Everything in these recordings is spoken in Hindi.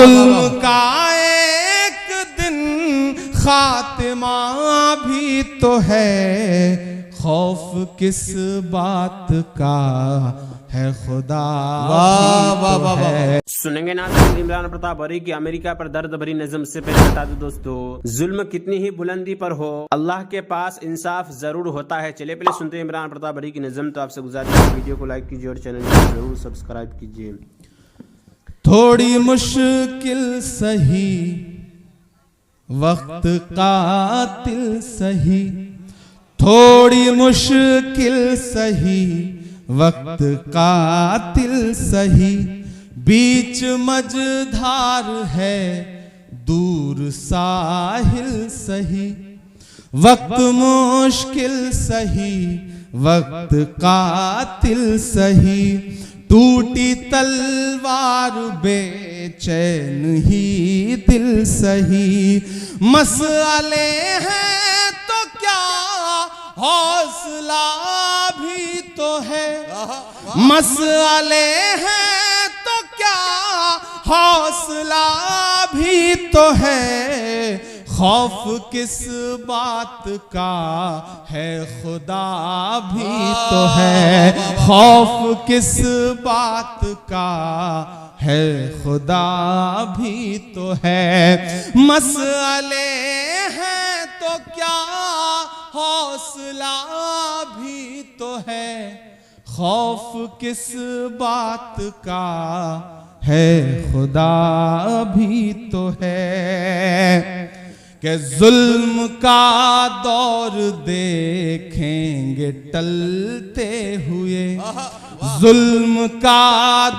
जुल्म का एक दिन खात्मा भी तो है, खौफ किस बात का है खुदा। वाह वाह वाह वाह। सुनेंगे नाज़रीन इमरान प्रताप बरी की अमेरिका पर दर्द भरी नज़म से पहले बता दो दोस्तों, जुल्म कितनी ही बुलंदी पर हो, अल्लाह के पास इंसाफ जरूर होता है। चलिए पहले सुनते हैं इमरान प्रताप बरी की नज़म। तो आपसे गुजारिश है वीडियो को लाइक कीजिए और चैनल को जरूर सब्सक्राइब कीजिए। थोड़ी मुश्किल सही वक्त कातिल सही, थोड़ी मुश्किल सही वक्त कातिल सही, बीच मझधार है दूर साहिल सही। वक्त मुश्किल सही वक्त कातिल सही, टूटी तलवार बेचैन ही दिल सही। मसले हैं तो क्या हौसला भी तो है, मसले हैं तो क्या हौसला भी तो है, खौफ किस बात का है खुदा भी तो है, खौफ किस बात का है खुदा भी तो है। मसले हैं तो क्या हौसला भी तो है, खौफ किस बात का है खुदा भी तो है। कि जुल्म का दौर देखेंगे टलते हुए, जुल्म का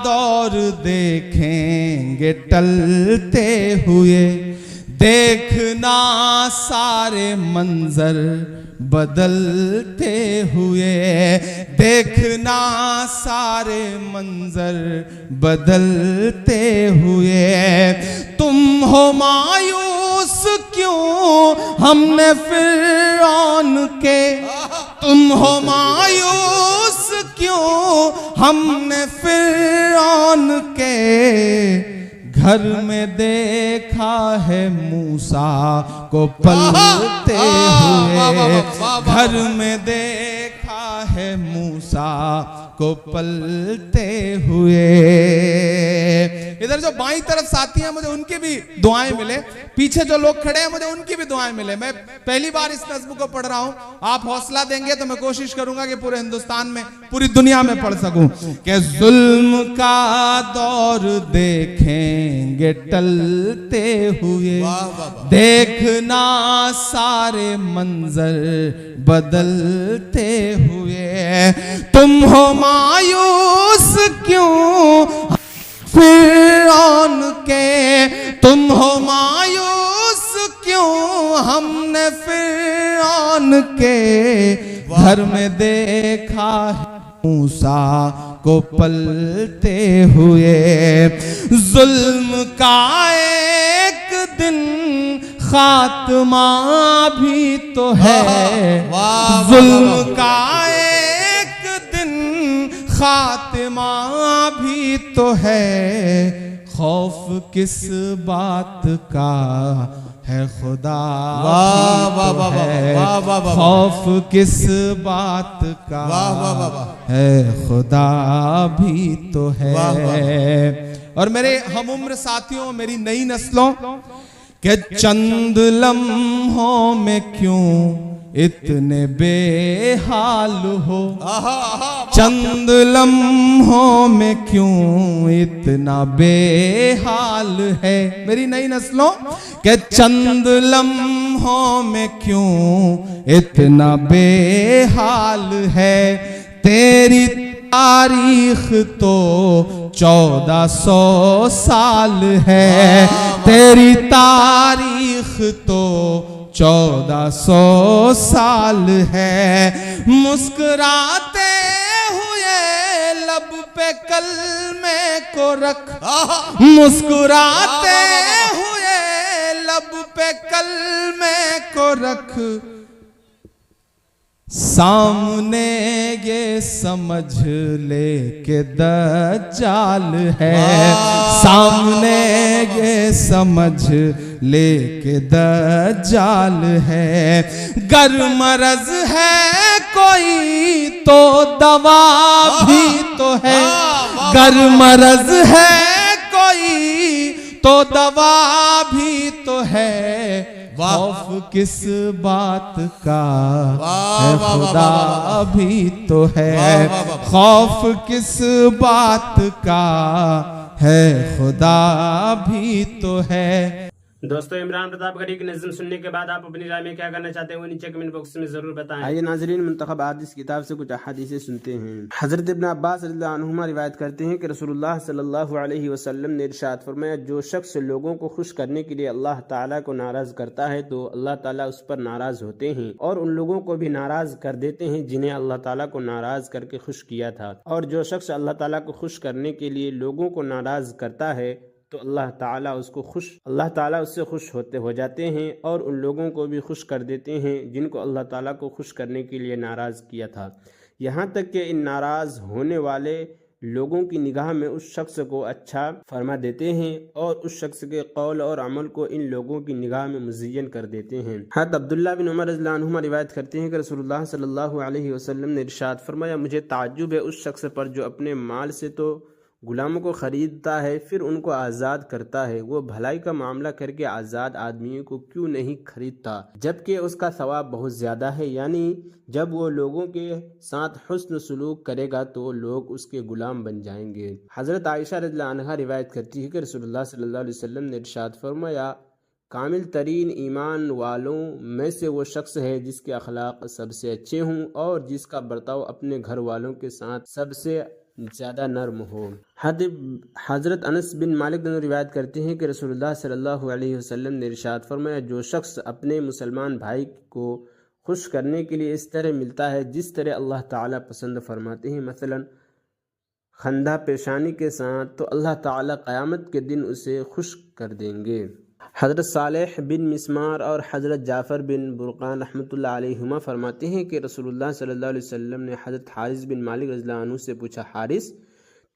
दौर देखेंगे टलते हुए, देखना सारे मंजर बदलते हुए, देखना सारे मंजर बदलते हुए। तुम हो मायूस क्यों हमने फिरौन के, तुम हो मायूस क्यों हमने फिरौन के, घर में देखा है मूसा को पलते हुए, घर में देखा है मूसा को पलते हुए। इधर जो बाईं तरफ साथी हैं मुझे उनकी भी दुआएं मिले, पीछे जो लोग खड़े हैं मुझे उनकी भी दुआएं मिले। मैं पहली बार इस नज़्म को पढ़ रहा हूं, आप हौसला देंगे तो मैं कोशिश करूंगा कि पूरे हिंदुस्तान में पूरी दुनिया में पढ़ सकूं। कि जुल्म का दौर देखेंगे टलते हुए, देखना सारे मंजर बदलते हुए। तुम हो मायूस क्यों फिरौन के, तुम हो मायूस क्यों हमने फिरौन के, घर में देखा मूसा को पलते हुए। जुल्म का एक दिन खात्मा भी तो है, जुल्म का एक दिन खात्मा भी तो है, खौफ किस बात का है खुदा है, खौफ किस बात का है खुदा भी तो है। और मेरे हम उम्र साथियों, मेरी नई नस्लों, कि चंद लम्हों में क्यों इतने बेहाल हो, चंद लम्हों में क्यों इतना बेहाल है। मेरी नई नस्लों, कि चंद लम्हों में क्यों इतना बेहाल है, तेरी तारीख तो 1400 साल है, तेरी तारीख तो 1400 साल है। मुस्कुराते हुए लब पे कलमे को रख, मुस्कुराते हुए लब पे कलमे को रख, सामने ये समझ ले के दज्जाल है, सामने ये समझ ले के दज्जाल है। गर मरज है कोई तो दवा भी तो है, गर मरज है कोई तो दवा भी तो है। खौफ किस बात का है खुदा भी तो है, खौफ किस बात का है खुदा भी तो है। दोस्तों, इमरान प्रताप गढ़ी की नज़्म सुनने के बाद आप अपनी राय में क्या करना चाहते हैं वो नीचे कमेंट बॉक्स में जरूर बताएं। आइए नाज़रीन, मुंतखब हदीस किताब से कुछ हदीसें सुनते हैं। हज़रत इब्न अब्बास रज़ियल्लाहु अन्हुमा रिवायत करते हैं कि रसूलुल्लाह सल्लल्लाहु अलैहि वसल्लम ने इरशाद फरमाया, जो शख्स लोगों को खुश करने के लिए अल्लाह ताला को नाराज़ करता है तो अल्लाह ताला उस पर नाराज़ होते हैं और उन लोगों को भी नाराज़ कर देते हैं जिन्हें अल्लाह ताला को नाराज़ करके खुश किया था। और जो शख्स अल्लाह ताला को खुश करने के लिए लोगों को नाराज़ करता है तो अल्लाह ताला उससे खुश होते हो जाते हैं और उन लोगों को भी खुश कर देते हैं जिनको अल्लाह ताला को खुश करने के लिए नाराज़ किया था। यहाँ तक कि इन नाराज़ होने वाले लोगों की निगाह में उस शख्स को अच्छा फरमा देते हैं और उस शख्स के कौल और अमल को इन लोगों की निगाह में मुज़य्यन कर देते हैं। हज़रत अब्दुल्लाह बिन उमर रज़ियल्लाहु अन्हुमा रिवायत करते हैं कि रसूलुल्लाह सल्लल्लाहु अलैहि वसल्लम ने इरशाद फरमाया, मुझे ताज्जुब है उस शख्स पर जो अपने माल से तो गुलामों को ख़रीदता है फिर उनको आज़ाद करता है, वो भलाई का मामला करके आज़ाद आदमियों को क्यों नहीं खरीदता जबकि उसका सवाब बहुत ज़्यादा है। यानी जब वो लोगों के साथ हुस्न सलूक करेगा तो लोग उसके गुलाम बन जाएंगे। हज़रत आयशा रज़ियल्लाहु अन्हा रिवायत करती है कि रसूलुल्लाह सल्लल्लाहु अलैहि वसल्लम ने इरशाद फरमाया, कामिल तरीन ईमान वालों में से वो शख्स है जिसके अखलाक सबसे अच्छे हों और जिसका बर्ताव अपने घर वालों के साथ सबसे ज़्यादा नर्म हो। हज़रत अनस बिन मालिक रिवायत करते हैं कि रसूलुल्लाह सल्लल्लाहु अलैहि वसल्लम ने इरशाद फरमाया, जो शख्स अपने मुसलमान भाई को खुश करने के लिए इस तरह मिलता है जिस तरह अल्लाह ताला पसंद फरमाते हैं, मसलन खंदा पेशानी के साथ, तो अल्लाह ताला क़यामत के दिन उसे खुश कर देंगे। हज़रत सालेह बिन मिस्मार और हज़रत जाफ़र बिन बुरक़ान रहमतुल्लाह अलैहिमा फरमाते हैं कि रसूलुल्लाह सल्लल्लाहु अलैहि वसल्लम ने हज़रत हारिस बिन मालिक रज़ियल्लाहु अन्हु से पूछा, हारिस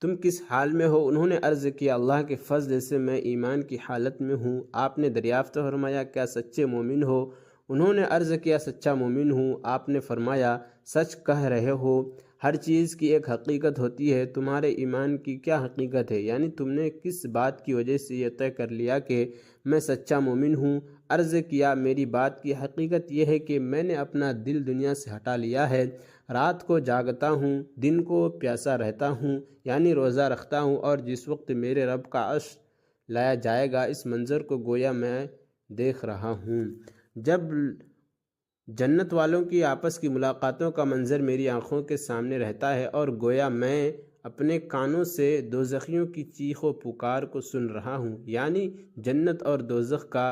तुम किस हाल में हो? उन्होंने अर्ज़ किया, अल्लाह के फ़ज़ल से मैं ईमान की हालत में हूँ। आपने दरियाफ़्त फरमाया, क्या सच्चे मोमिन हो? उन्होंने अर्ज़ किया, सच्चा मोमिन हूँ। आपने फरमाया, सच कह रहे हो। हर चीज़ की एक हकीकत होती है, तुम्हारे ईमान की क्या हकीकत है? यानी तुमने किस बात की वजह से यह तय कर लिया कि मैं सच्चा मोमिन हूँ? अर्ज़ किया, मेरी बात की हकीकत यह है कि मैंने अपना दिल दुनिया से हटा लिया है। रात को जागता हूँ, दिन को प्यासा रहता हूँ, यानी रोज़ा रखता हूँ, और जिस वक्त मेरे रब का अर्श लाया जाएगा इस मंज़र को गोया मैं देख रहा हूँ। जब जन्नत वालों की आपस की मुलाकातों का मंज़र मेरी आँखों के सामने रहता है और गोया मैं अपने कानों से दोज़खियों की चीखों पुकार को सुन रहा हूँ। यानी जन्नत और दोज़ख का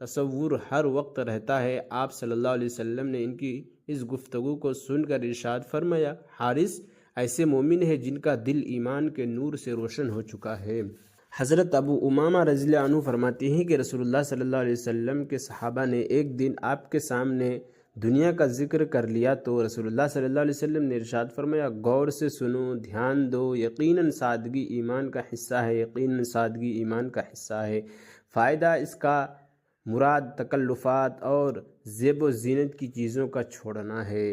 तसव्वुर हर वक्त रहता है। आप सल्लल्लाहु अलैहि वसल्लम ने इनकी इस गुफ्तगू को सुनकर इरशाद फरमाया, हारिस ऐसे मोमिन है जिनका दिल ईमान के नूर से रोशन हो चुका है। हज़रत अबू उमामा रज़ियल्लाहु अन्हु फरमाते हैं कि रसूलुल्लाह सल्लल्लाहु अलैहि वसल्लम के सहाबा ने एक दिन आपके सामने दुनिया का जिक्र कर लिया तो रसूलुल्लाह सल्लल्लाहु अलैहि वसल्लम ने इरशाद फरमाया, गौर से सुनो, ध्यान दो, यकीनन सादगी ईमान का हिस्सा है, यकीनन सादगी ईमान का हिस्सा है। फ़ायदा इसका मुराद तकल्लुफ़ात और ज़ेब व ज़ीनत की चीज़ों का छोड़ना है।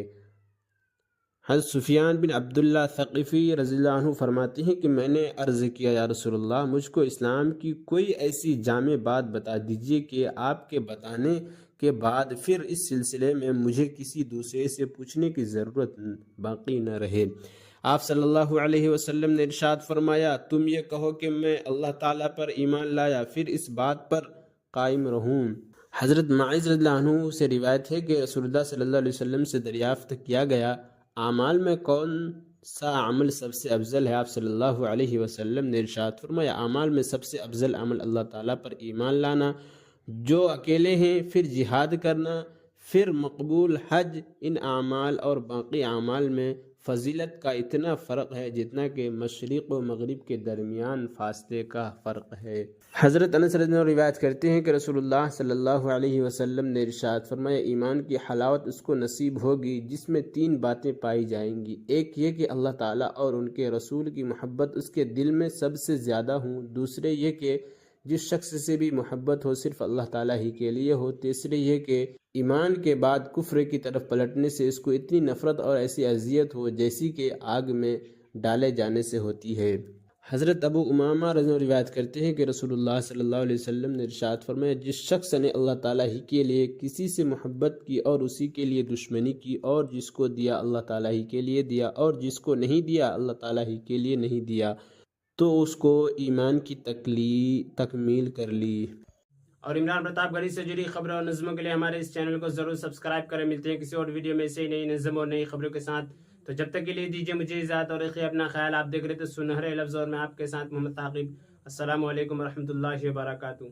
हज़रत सुफियान बिन अब्दुल्ला सक़ीफ़ी रज़ियल्लाहु अन्हु फरमाते हैं कि मैंने अर्ज़ किया, या रसूलल्लाह मुझको इस्लाम की कोई ऐसी जामे बात बता दीजिए कि आपके बताने के बाद फिर इस सिलसिले में मुझे किसी दूसरे से पूछने की ज़रूरत बाकी न रहे। आप सल्लल्लाहु अलैहि वसल्लम ने इरशाद फरमाया, तुम ये कहो कि मैं अल्लाह ताला पर ईमान लाया फिर इस बात पर कायम रहूँ। हज़रत माइज़ रज़ियल्लाहु अन्हु से रिवायत है कि रसूलुल्लाह सल्लल्लाहु अलैहि वसल्लम से दरियाफ़्त किया गया, आमाल में कौन सा अमल सबसे अफजल है? आप सल्लल्लाहु अलैहि वसल्लम ने इरशाद फरमाया, आमाल में सबसे अफजल अमल अल्लाह ताला पर ईमान लाना, जो अकेले हैं, फिर जिहाद करना, फिर मकबूल हज। इन आमाल और बाकी आमाल में फजीलत का इतना फ़र्क है जितना कि मशरिक़ व मगरिब के दरमियान फासले का फ़र्क है। हज़रत अनस रज़ियल्लाहु अन्हु रिवायत करते हैं कि रसूलुल्लाह सल्लल्लाहु अलैहि वसल्लम ने इरशाद फरमाया, ईमान की हलावत उसको नसीब होगी जिसमें 3 बातें पाई जाएंगी। एक ये कि अल्लाह ताला और उनके रसूल की मोहब्बत उसके दिल में सबसे ज़्यादा हूँ। दूसरे ये कि जिस शख्स से भी मोहब्बत हो सिर्फ अल्लाह ताला ही के लिए हो। तीसरे ये कि ईमान के बाद कुफ्र की तरफ पलटने से इसको इतनी नफ़रत और ऐसी अजियत हो जैसी कि आग में डाले जाने से होती है। हज़रत अबू उमामा रज़ी रिवायत करते हैं कि रसूलुल्लाह सल्लल्लाहु अलैहि वसल्लम ने इरशाद फरमाया, जिस शख्स ने अल्लाह ताला ही के लिए किसी से मोहब्बत की और उसी के लिए दुश्मनी की, और जिसको दिया अल्लाह ताला ही के लिए दिया और जिसको नहीं दिया अल्लाह ताला ही के लिए नहीं दिया, तो उसको ईमान की तकमील कर ली। और इमरान प्रतापगढ़ी से जुड़ी खबरों और नज़मों के लिए हमारे इस चैनल को ज़रूर सब्सक्राइब करें। मिलते हैं किसी और वीडियो में से नई नज़म और नई खबरों के साथ। तो जब तक के लिए दीजिए मुझे इजाज़त और रखिए अपना ख्याल। आप देख रहे थे सुनहरे लफ्ज़ और मैं आपके साथ मोहम्मद ताक़िब। अस्सलामु अलैकुम व रहमतुल्लाहि व बरकातुहू।